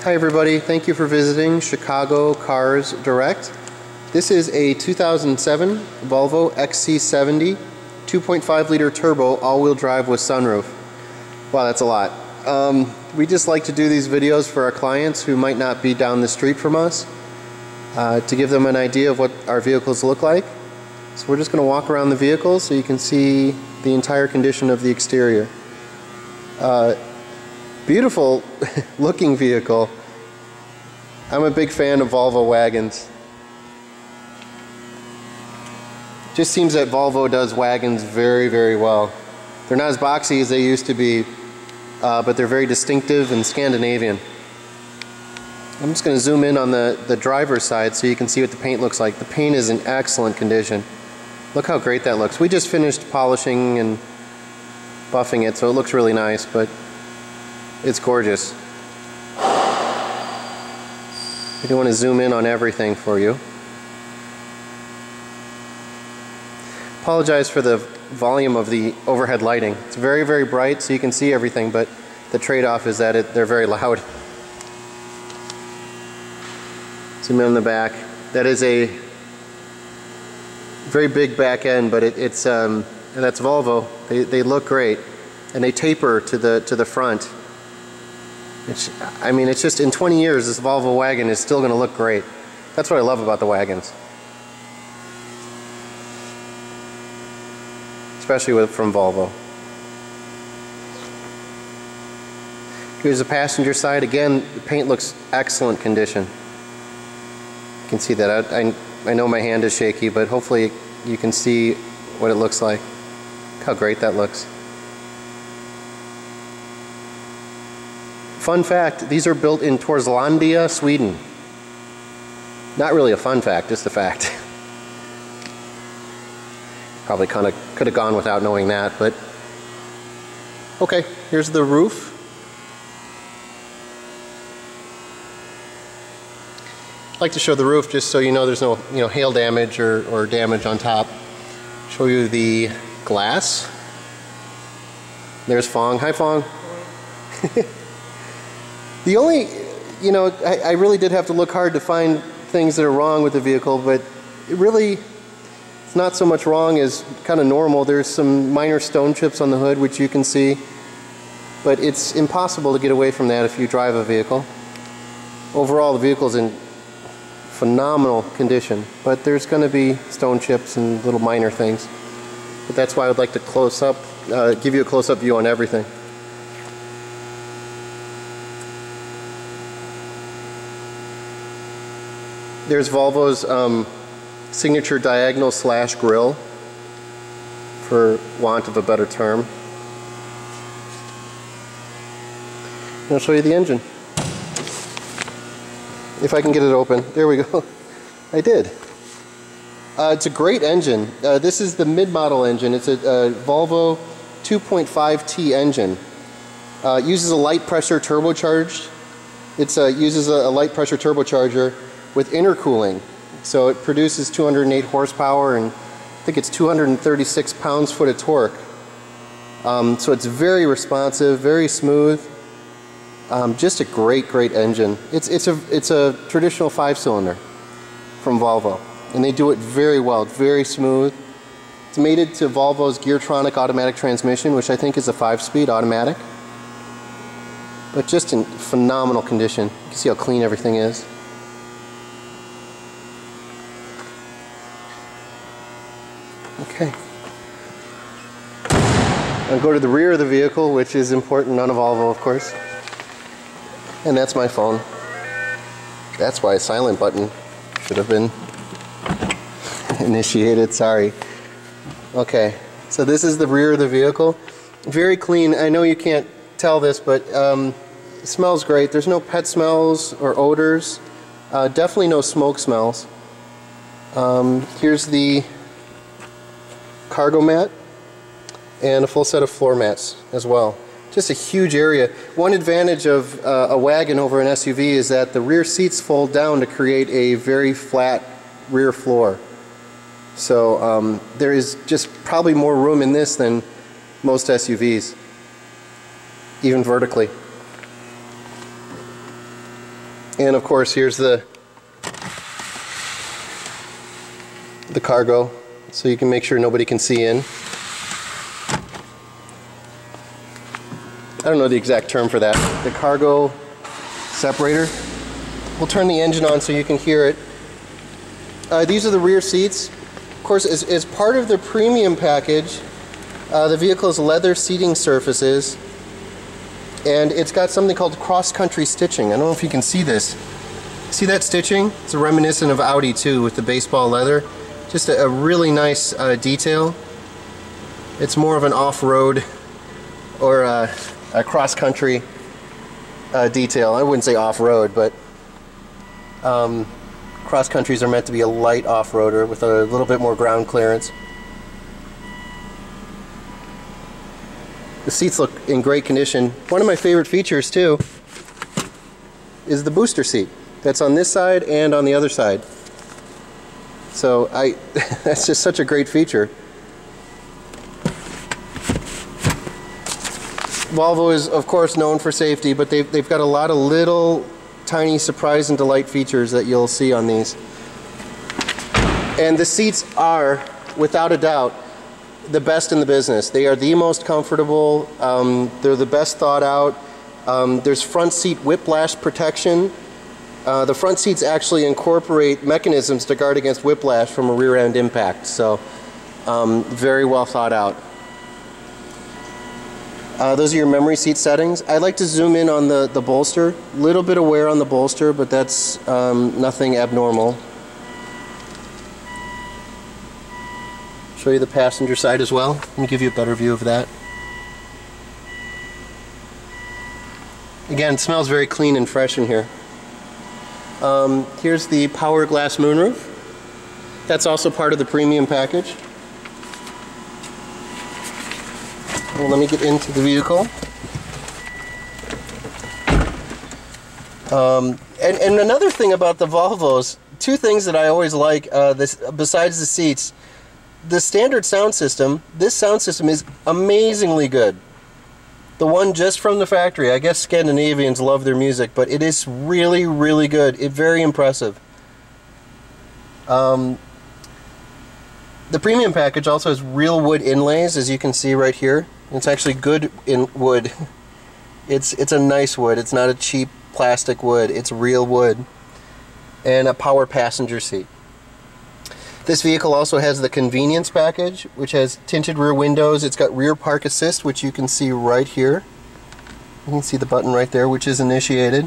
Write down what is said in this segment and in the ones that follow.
Hi everybody, thank you for visiting Chicago Cars Direct. This is a 2007 Volvo XC70 2.5 liter turbo all-wheel drive with sunroof. Wow, that's a lot. We just like to do these videos for our clients who might not be down the street from us to give them an idea of what our vehicles look like. So we're just going to walk around the vehicle so you can see the entire condition of the exterior. Beautiful looking vehicle. I'm a big fan of Volvo wagons. Just seems that Volvo does wagons very, very well. They're not as boxy as they used to be, but they're very distinctive and Scandinavian. I'm just going to zoom in on the driver's side so you can see what the paint looks like. The paint is in excellent condition. Look how great that looks. We just finished polishing and buffing it, so it looks really nice, but it's gorgeous. I do want to zoom in on everything for you. Apologize for the volume of the overhead lighting. It's very, very bright so you can see everything, but the trade-off is that they're very loud. Zoom in on the back. That is a very big back end, but and that's Volvo. They look great, and they taper to the front. I mean, it's just in 20 years this Volvo wagon is still going to look great. That's what I love about the wagons, especially from Volvo. Here's the passenger side. Again, the paint looks excellent condition. You can see that. I know my hand is shaky, but hopefully you can see what it looks like. Look how great that looks. Fun fact, these are built in Torslanda, Sweden. Not really a fun fact, just a fact. Probably kind of could have gone without knowing that, but okay, here's the roof. I'd like to show the roof just so you know there's no hail damage or damage on top. Show you the glass. There's Fong. Hi, Fong. The only, I really did have to look hard to find things that are wrong with the vehicle, but it's not so much wrong as kind of normal. There's some minor stone chips on the hood, which you can see, but it's impossible to get away from that if you drive a vehicle. Overall, the vehicle's in phenomenal condition, but there's going to be stone chips and little minor things. But that's why I would like to give you a close-up view on everything. There's Volvo's signature diagonal slash grille, for want of a better term. And I'll show you the engine. If I can get it open. There we go. I did. It's a great engine. This is the mid-model engine. It's a Volvo 2.5T engine. Uses a light pressure turbocharged. It uses a light pressure turbocharger with intercooling. So it produces 208 horsepower and I think it's 236 pounds-foot of torque. So it's very responsive, very smooth. Just a great engine. It's a traditional 5-cylinder from Volvo, and they do it very well. It's very smooth. It's mated to Volvo's Geartronic automatic transmission, which I think is a 5-speed automatic. But just in phenomenal condition. You can see how clean everything is. Okay. I'll go to the rear of the vehicle, which is important on a Volvo, of course. And that's my phone. That's why a silent button should have been initiated, sorry. Okay, so this is the rear of the vehicle. Very clean. I know you can't tell this, but it smells great. There's no pet smells or odors. Definitely no smoke smells. Here's the cargo mat and a full set of floor mats as well. Just a huge area. One advantage of a wagon over an SUV is that the rear seats fold down to create a very flat rear floor. So there is just probably more room in this than most SUVs, even vertically. And of course, here's the cargo, so you can make sure nobody can see in. I don't know the exact term for that. The cargo separator. We'll turn the engine on so you can hear it. These are the rear seats. Of course, as part of the premium package, the vehicle's leather seating surfaces, and it's got something called cross-country stitching. I don't know if you can see this. See that stitching? It's reminiscent of Audi too, with the baseball leather. Just a really nice detail. It's more of an off-road or a cross-country detail. I wouldn't say off-road, but cross-countries are meant to be a light off-roader with a little bit more ground clearance. The seats look in great condition. One of my favorite features too is the booster seat. That's on this side and on the other side. So that's just such a great feature. Volvo is of course known for safety, but they've got a lot of little tiny surprise and delight features that you'll see on these. And the seats are, without a doubt, the best in the business. They are the most comfortable. They're the best thought out. There's front seat whiplash protection. The front seats actually incorporate mechanisms to guard against whiplash from a rear end impact. So very well thought out. Those are your memory seat settings. I'd like to zoom in on the bolster. A little bit of wear on the bolster, but that's nothing abnormal. Show you the passenger side as well. Let me give you a better view of that. Again, it smells very clean and fresh in here. Here's the power glass moonroof. That's also part of the premium package. Well, let me get into the vehicle. And another thing about the Volvos, two things that I always like, besides the seats, the standard sound system, this sound system is amazingly good. The one just from the factory, I guess Scandinavians love their music, but it is really, really good. It's very impressive. The premium package also has real wood inlays, as you can see right here. It's actually good in wood. It's a nice wood. It's not a cheap plastic wood. It's real wood. And a power passenger seat. This vehicle also has the convenience package, which has tinted rear windows. It's got rear park assist, which you can see right here. You can see the button right there, which is initiated.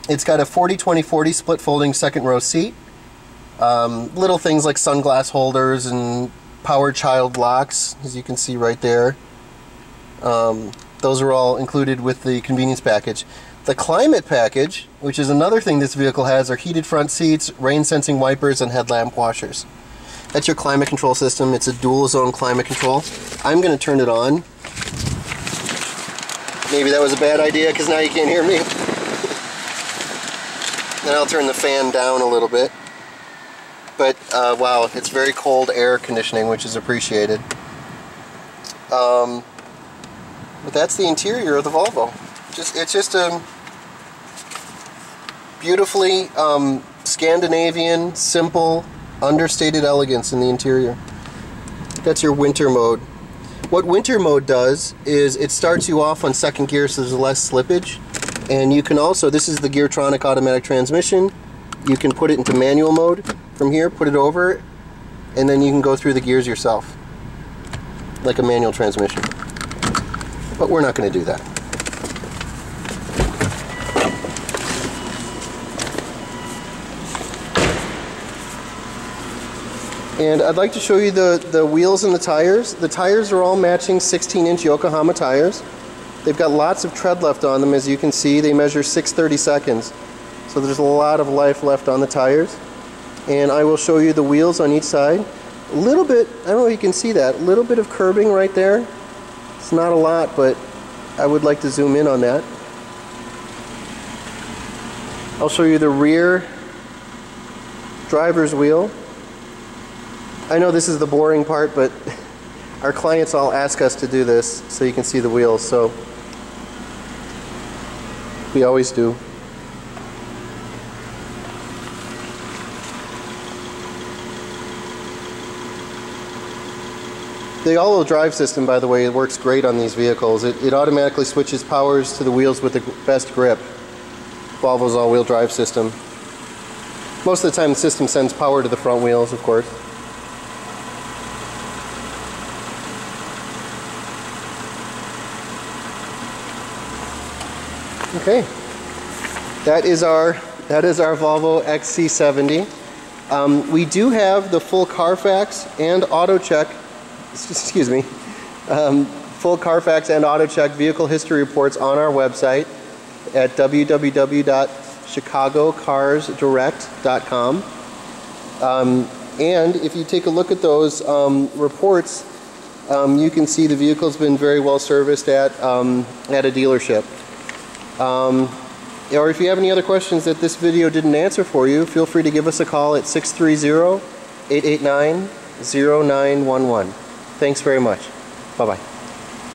It's got a 40-20-40 split folding second row seat. Little things like sunglass holders and power child locks, as you can see right there. Those are all included with the convenience package. The climate package, which is another thing this vehicle has, are heated front seats, rain sensing wipers, and headlamp washers. That's your climate control system. It's a dual zone climate control. I'm going to turn it on. Maybe that was a bad idea because now you can't hear me. Then I'll turn the fan down a little bit. But wow, it's very cold air conditioning, which is appreciated. But that's the interior of the Volvo. It's just a beautifully Scandinavian, simple, understated elegance in the interior. That's your winter mode. What winter mode does is it starts you off on second gear so there's less slippage. And you can also, this is the Geartronic automatic transmission. You can put it into manual mode from here, put it over, and then you can go through the gears yourself, like a manual transmission. But we're not going to do that. And I'd like to show you the wheels and the tires. The tires are all matching 16-inch Yokohama tires. They've got lots of tread left on them, as you can see. They measure 6/32. So there's a lot of life left on the tires. And I will show you the wheels on each side. A little bit, I don't know if you can see that, a little bit of curbing right there. It's not a lot, but I would like to zoom in on that. I'll show you the rear driver's wheel. I know this is the boring part, but our clients all ask us to do this so you can see the wheels, so we always do. The all-wheel drive system, by the way, it works great on these vehicles. It automatically switches powers to the wheels with the best grip. Volvo's all-wheel drive system. Most of the time the system sends power to the front wheels, of course. Okay, that is our Volvo XC70. We do have the full CarFax and AutoCheck. Excuse me. Full CarFax and AutoCheck vehicle history reports on our website at www.chicagocarsdirect.com. And if you take a look at those reports, you can see the vehicle's been very well serviced at a dealership. Or if you have any other questions that this video didn't answer for you, feel free to give us a call at 630-889-0911. Thanks very much. Bye-bye.